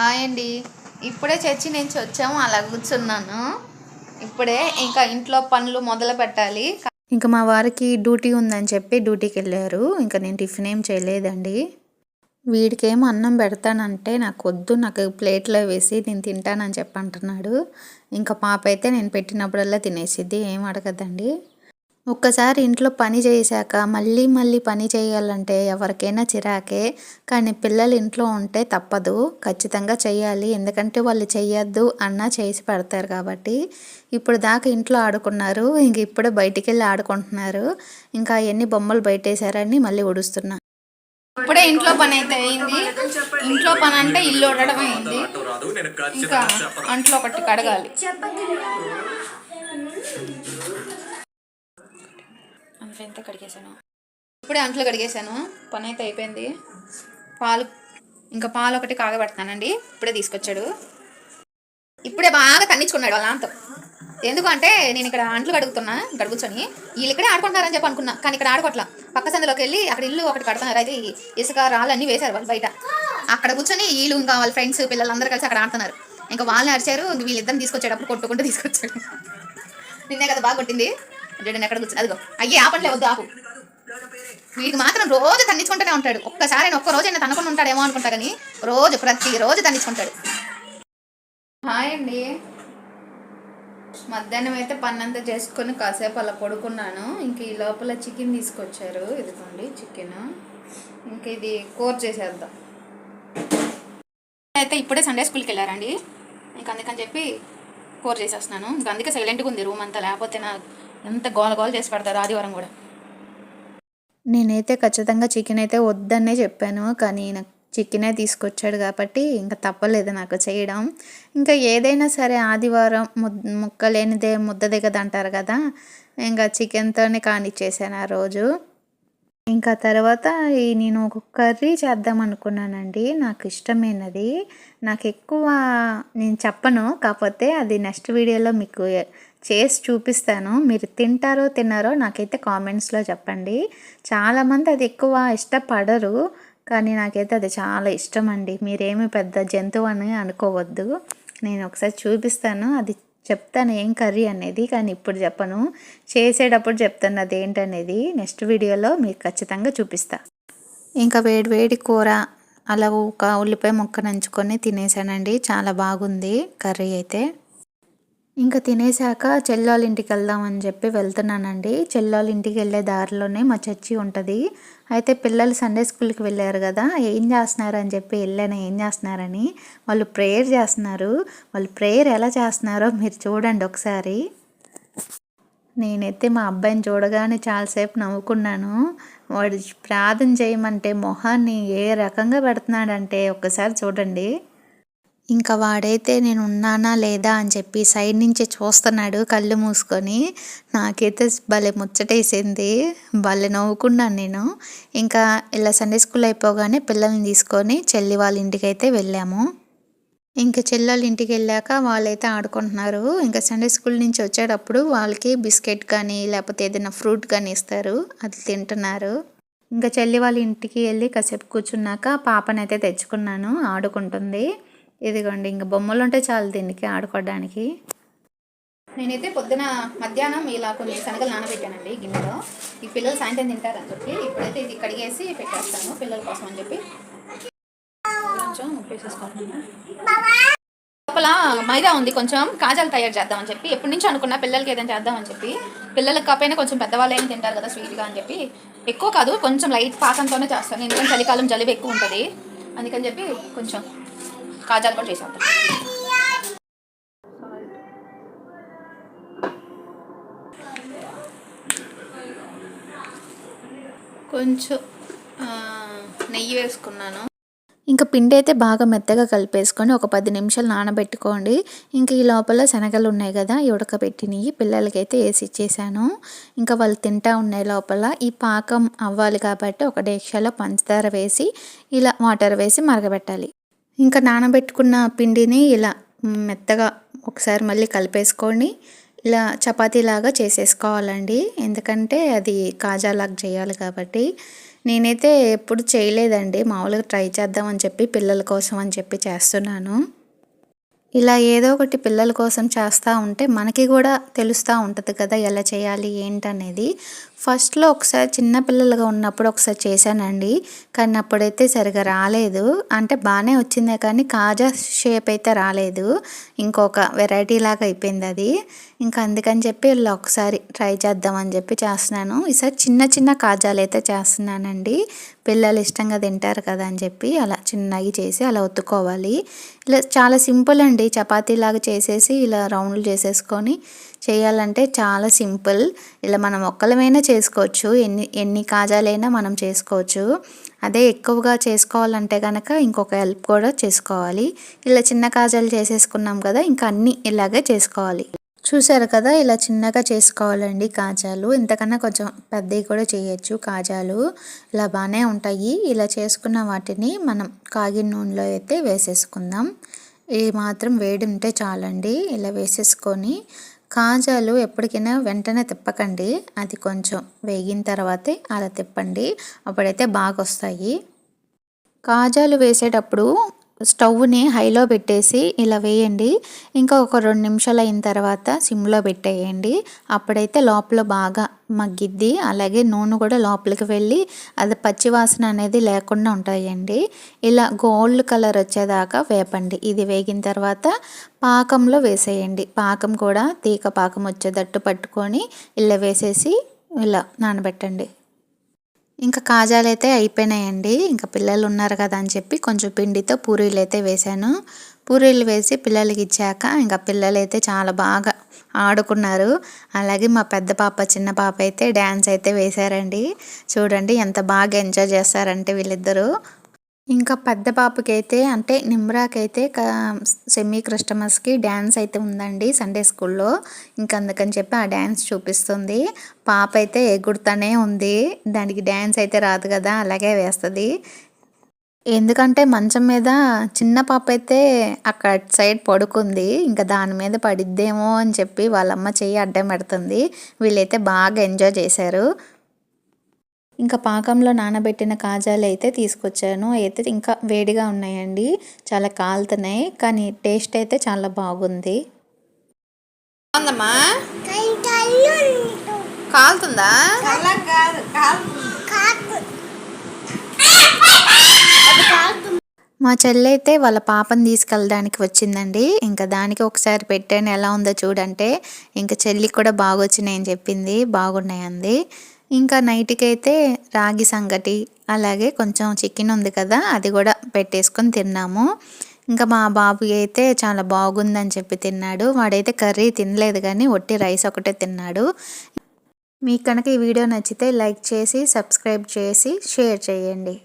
Hi అండి. ఇప్పుడే church నుంచి వచ్చాము, అలా కూర్చున్నాను. ఇప్పుడే ఇంకా ఇంట్లో పనులు మొదలు పెట్టాలి. ఇంకా మా వారికి డ్యూటీ ఉందని చెప్పి డ్యూటీకి వెళ్ళారు. ఇంకా నేను టిఫిన్ ఏం చేయలేదండి. వీడికేమో అన్నం పెడతానంటే నాకు వద్దు, నాకు ప్లేట్లో వేసి నేను తింటానని చెప్పి అంటున్నాడు. ఇంకా పాప అయితే నేను పెట్టినప్పుడల్లా తినేసిద్ది, ఏం అడగదండి. ఒక్కసారి ఇంట్లో పని చేశాక మళ్ళీ మళ్ళీ పని చేయాలంటే ఎవరికైనా చిరాకే. కానీ పిల్లలు ఇంట్లో ఉంటే తప్పదు, ఖచ్చితంగా చేయాలి. ఎందుకంటే వాళ్ళు చెయ్యొద్దు అన్నా చేసి పెడతారు కాబట్టి. ఇప్పుడు దాకా ఇంట్లో ఆడుకున్నారు, ఇంక ఇప్పుడే బయటికి వెళ్ళి ఆడుకుంటున్నారు. ఇంకా అవన్నీ బొమ్మలు బయటేసారని మళ్ళీ ఉడుస్తున్నా. ఇప్పుడే ఇంట్లో పని అయితే అయింది. ఇంట్లో పని అంటే ఇల్లు ఉండడం అయింది. ఇంకా అంట్లో ఒకటి కడగాలి. అంతా కడిగేసాను. ఇప్పుడే అంట్లు కడిగేసాను, పని అయితే అయిపోయింది. పాలు ఒకటి కాగబెడతానండి. ఇప్పుడే తీసుకొచ్చాడు. ఇప్పుడే బాగా తన్నించుకున్నాడు వాళ్ళ నాన్నతో. ఎందుకంటే నేను ఇక్కడ అంట్లు కడుగుతున్నా, ఇక్కడ కూర్చొని వీళ్ళు ఇక్కడే ఆడుకుంటారని చెప్పి అనుకున్నా. కానీ ఇక్కడ ఆడుకోవట్లా. పక్క సందులోకి వెళ్ళి అక్కడ ఇల్లు ఒకటి కడుతున్నారు. అయితే ఇసుక రాళ్ళు అన్నీ వేశారు వాళ్ళు బయట. అక్కడ కూర్చొని వీళ్ళు ఇంకా వాళ్ళ ఫ్రెండ్స్ పిల్లలందరూ కలిసి అక్కడ ఆడుతున్నారు. ఇంకా వాళ్ళని అరిచారు. వీళ్ళిద్దరిని తీసుకొచ్చేటప్పుడు కొట్టుకుంటూ తీసుకొచ్చాడు. నిన్నే కదా బాగా కొట్టింది. జడని ఎక్కడ కూర్చొని అదిగో అయ్యే ఆపట్లే, వద్దు ఆపు. వీడికి మాత్రం రోజు తన్నించుకుంటూనే ఉంటాడు. ఒక్కసారి ఒక్క రోజు అయినా తనకుండా ఉంటాడేమో అనుకుంటా, కానీ ప్రతిరోజు తన్నించుకుంటాడు. హాయ్ అండి. మధ్యాహ్నం అయితే పన్నంతా చేసుకొని కాసేపు అలా పడుకున్నాను. ఇంక ఈ లోపల చికెన్ తీసుకొచ్చారు. ఇదిగోండి చికెన్. ఇంక ఇది కూర చేసేద్దాం. అయితే ఇప్పుడే సండే స్కూల్కి వెళ్ళారండి. ఇంక అందుకని చెప్పి కూర చేసేస్తున్నాను. ఇంక అందుకే సైలెంట్గా ఉంది రూమ్ అంతా, లేకపోతే నా ఎంత గోల చేసి పెడతారు ఆదివారం కూడా. నేనైతే ఖచ్చితంగా చికెన్ అయితే వద్దనే చెప్పాను, కానీ నాకు చికెనే తీసుకొచ్చాడు కాబట్టి ఇంకా తప్పలేదు నాకు చేయడం. ఇంకా ఏదైనా సరే ఆదివారం ముక్కలేనిదే ముద్ద దిగదు అంటారు కదా. ఇంకా చికెన్తోనే కానిచ్చేసాను ఆ రోజు. ఇంకా తర్వాత నేను ఒక కర్రీ చేద్దాం అనుకున్నానండి. నాకు ఇష్టమైనది, నాకు ఎక్కువ నేను చెప్పను, కాకపోతే అది నెక్స్ట్ వీడియోలో మీకు చేసి చూపిస్తాను. మీరు తింటారో తిన్నారో నాకైతే కామెంట్స్లో చెప్పండి. చాలామంది అది ఎక్కువ ఇష్టపడరు, కానీ నాకైతే అది చాలా ఇష్టం అండి. మీరేమి పెద్ద జంతువు అని అనుకోవద్దు. నేను ఒకసారి చూపిస్తాను, అది చెప్తాను ఏం కర్రీ అనేది, కానీ ఇప్పుడు చెప్పను. చేసేటప్పుడు చెప్తాను అది ఏంటనేది. నెక్స్ట్ వీడియోలో మీకు ఖచ్చితంగా చూపిస్తా. ఇంకా వేడి కూర అలా ఒక ఉల్లిపాయ ముక్క నంచుకొని తినేసానండి. చాలా బాగుంది కర్రీ అయితే. ఇంకా తినేసాక చెల్లోళ్ళ ఇంటికి వెళ్దామని చెప్పి వెళ్తున్నానండి. చెల్లోళ్ళ ఇంటికి వెళ్ళే దారిలోనే మా చర్చి ఉంటుంది. అయితే పిల్లలు సండే స్కూల్కి వెళ్ళారు కదా, ఏం చేస్తున్నారని చెప్పి వెళ్ళాను. ఏం చేస్తున్నారని, వాళ్ళు ప్రేయర్ చేస్తున్నారు. వాళ్ళు ప్రేయర్ ఎలా చేస్తున్నారో మీరు చూడండి ఒకసారి. నేనైతే మా అబ్బాయిని చూడగానే చాలాసేపు నవ్వుకున్నాను. వాడు ప్రార్థన చేయమంటే మొహాన్ని ఏ రకంగా పెడుతున్నాడంటే ఒక్కసారి చూడండి. ఇంకా వాడైతే నేను ఉన్నానా లేదా అని చెప్పి సైడ్ నుంచి చూస్తున్నాడు కళ్ళు మూసుకొని. నాకైతే భలే ముచ్చటేసింది, భలే నవ్వుకున్నాను నేను. ఇంకా ఇలా సండే స్కూల్ అయిపోగానే పిల్లల్ని తీసుకొని చెల్లి వాళ్ళ ఇంటికి అయితే వెళ్ళాము. ఇంకా చెల్లెళ్ళ ఇంటికి వెళ్ళాక వాళ్ళైతే ఆడుకుంటున్నారు. ఇంకా సండే స్కూల్ నుంచి వచ్చేటప్పుడు వాళ్ళకి బిస్కెట్ కానీ లేకపోతే ఏదైనా ఫ్రూట్ కానీ ఇస్తారు, అది తింటున్నారు. ఇంకా చెల్లి వాళ్ళ ఇంటికి వెళ్ళి కాసేపు కూర్చున్నాక పాపనైతే తెచ్చుకున్నాను, ఆడుకుంటుంది. ఇదిగోండి, ఇంకా బొమ్మలు ఉంటే చాలు దీనికి ఆడుకోవడానికి. నేనైతే మధ్యాహ్నం ఇలా కొన్ని శనగలు నానబెట్టానండి గిన్నెలో. ఈ పిల్లలు సాయంత్రం తింటారని చెప్పి ఇప్పుడైతే ఇది కడిగేసి పెట్టేస్తాను పిల్లల కోసం అని చెప్పి. కొంచెం ఉప్పేసేసుకుంటున్నాను. లోపల మైదా ఉంది, కొంచెం కాజాలు తయారు చేద్దామని చెప్పి ఎప్పటి నుంచి అనుకున్నా పిల్లలకి ఏదైనా చేద్దామని చెప్పి. పిల్లలకి కాకపోయినా కొంచెం పెద్దవాళ్ళు ఏమి తింటారు కదా స్వీట్గా అని చెప్పి ఎక్కువ కాదు, కొంచెం లైట్ పాకంతోనే చేస్తాను. ఎందుకంటే చలికాలం జలుబు ఎక్కువ ఉంటుంది, అందుకని చెప్పి కొంచెం కాజాలు కూడా చేసేద్దాం. కొంచెం నెయ్యి వేసుకున్నాను. ఇంకా పిండి అయితే బాగా మెత్తగా కలిపేసుకొని ఒక 10 నిమిషాలు నానబెట్టుకోండి. ఇంకా ఈ లోపల శనగలు ఉన్నాయి కదా, ఉడకబెట్టినవి పిల్లలకైతే వేసి ఇచ్చేసాను. ఇంకా వాళ్ళు తింటా ఉన్నాయి. లోపల ఈ పాకం అవ్వాలి కాబట్టి ఒక డేక్షాలో పంచదార వేసి ఇలా వాటర్ వేసి మరగబెట్టాలి. ఇంకా నానబెట్టుకున్న పిండిని ఇలా మెత్తగా ఒకసారి మళ్ళీ కలిపేసుకొని ఇలా చపాతీలాగా చేసేసుకోవాలండి. ఎందుకంటే అది కాజాలాగా చేయాలి కాబట్టి. నేనైతే ఎప్పుడు చేయలేదండి, మామూలుగా ట్రై చేద్దామని చెప్పి పిల్లల కోసం అని చెప్పి చేస్తున్నాను. ఇలా ఏదో ఒకటి పిల్లల కోసం చేస్తూ ఉంటే మనకి కూడా తెలుస్తూ ఉంటుంది కదా, ఎలా చేయాలి ఏంటనేది. ఫస్ట్లో ఒకసారి చిన్న పిల్లలుగా ఉన్నప్పుడు ఒకసారి చేశానండి, కానీ అప్పుడైతే సరిగా రాలేదు. అంటే బాగానే వచ్చిందే కానీ కాజా షేప్ అయితే రాలేదు, ఇంకొక వెరైటీ లాగా అయిపోయింది అది. ఇంకా అందుకని చెప్పి ఇలా ఒకసారి ట్రై చేద్దామని చెప్పి చేస్తున్నాను. ఈసారి చిన్న చిన్న కాజాలు అయితే చేస్తున్నానండి, పిల్లలు ఇష్టంగా తింటారు కదా అని చెప్పి అలా చిన్నవి చేసి అలా ఒత్తుకోవాలి. ఇలా చాలా సింపుల్ అండి, చపాతీలాగా చేసేసి ఇలా రౌండ్లు చేసేసుకొని చేయాలంటే చాలా సింపుల్. ఇలా మనం ఒక్కలమైనా చేసుకోవచ్చు, ఎన్ని కాజాలైనా మనం చేసుకోవచ్చు. అదే ఎక్కువగా చేసుకోవాలంటే కనుక ఇంకొక హెల్ప్ కూడా చేసుకోవాలి. ఇలా చిన్న కాజాలు చేసేసుకున్నాం కదా, ఇంకా అన్నీ ఇలాగే చేసుకోవాలి. చూసారు కదా, ఇలా చిన్నగా చేసుకోవాలండి కాజాలు. ఇంతకన్నా కొంచెం పెద్దవి కూడా చేయొచ్చు కాజాలు, ఇలా బాగానే ఉంటాయి. ఇలా చేసుకున్న వాటిని మనం కాగిన నూనెలో అయితే వేసేసుకుందాం. ఈ మాత్రం వేడి ఉంటే చాలండి. ఇలా వేసేసుకొని కాజాలు ఎప్పటికైనా వెంటనే తిప్పకండి, అది కొంచెం వేగిన తర్వాతే అలా తిప్పండి, అప్పుడైతే బాగా వస్తాయి. కాజాలు వేసేటప్పుడు స్టవ్ని హైలో పెట్టేసి ఇలా వేయండి. ఇంకా ఒక 2 నిమిషాలు అయిన తర్వాత సిమ్లో పెట్టేయండి, అప్పుడైతే లోపల బాగా మగ్గిద్ది. అలాగే నూనె కూడా లోపలికి వెళ్ళి అది పచ్చివాసన అనేది లేకుండా ఉంటాయండి. ఇలా గోల్డ్ కలర్ వచ్చేదాకా వేపండి. ఇది వేగిన తర్వాత పాకంలో వేసేయండి. పాకం కూడా తీగ పాకం వచ్చేటట్టు పట్టుకొని ఇలా వేసేసి ఇలా నానబెట్టండి. ఇంకా కాజాలు అయితే అయిపోయినాయండి. ఇంకా పిల్లలు ఉన్నారు కదా అని చెప్పి కొంచెం పిండితో పూరీలు అయితే వేశాను. పూరీలు వేసి పిల్లలకి ఇచ్చాక ఇంకా పిల్లలు అయితే చాలా బాగా ఆడుకున్నారు. అలాగే మా పెద్ద పాప చిన్న పాప అయితే డ్యాన్స్ అయితే వేశారండి. చూడండి ఎంత బాగా ఎంజాయ్ చేస్తారంటే వీళ్ళిద్దరూ. ఇంకా పెద్ద పాపకైతే అంటే నిమ్రాకైతే సెమీ క్రిస్టమస్కి డ్యాన్స్ అయితే ఉందండి సండే స్కూల్లో. ఇంకా అందుకని చెప్పి ఆ డ్యాన్స్ చూపిస్తుంది. పాప అయితే ఎగురుతూనే ఉంది, దానికి డ్యాన్స్ అయితే రాదు కదా, అలాగే వేస్తుంది. ఎందుకంటే మంచం మీద చిన్న పాప అయితే అక్కడ సైడ్ పడుకుంది, ఇంకా దాని మీద పడిద్దేమో అని చెప్పి వాళ్ళమ్మ చెయ్యి అడ్డం పెడుతుంది. వీళ్ళైతే బాగా ఎంజాయ్ చేశారు. ఇంకా పాకంలో నానబెట్టిన కాజాలు అయితే తీసుకొచ్చాను, అయితే ఇంకా వేడిగా ఉన్నాయండి, చాలా కాలుతున్నాయి, కానీ టేస్ట్ అయితే చాలా బాగుంది. కాలుతుందా? మా చెల్లి అయితే వాళ్ళ పాపని తీసుకెళ్ళడానికి వచ్చిందండి. ఇంకా దానికి ఒకసారి పెట్టాను, ఎలా ఉందో చూడంటే. ఇంకా చెల్లికి కూడా బాగా వచ్చినాయని చెప్పింది, బాగున్నాయి అంది. ఇంకా నైట్కి అయితే రాగి సంగటి అలాగే కొంచెం చికెన్ ఉంది కదా, అది కూడా పెట్టేసుకొని తిన్నాము. ఇంకా మా బాబు అయితే చాలా బాగుందని చెప్పి తిన్నాడు. వాడైతే కర్రీ తినలేదు కానీ ఒట్టి రైస్ ఒకటే తిన్నాడు. మీకు కనుక ఈ వీడియో నచ్చితే లైక్ చేసి సబ్స్క్రైబ్ చేసి షేర్ చేయండి.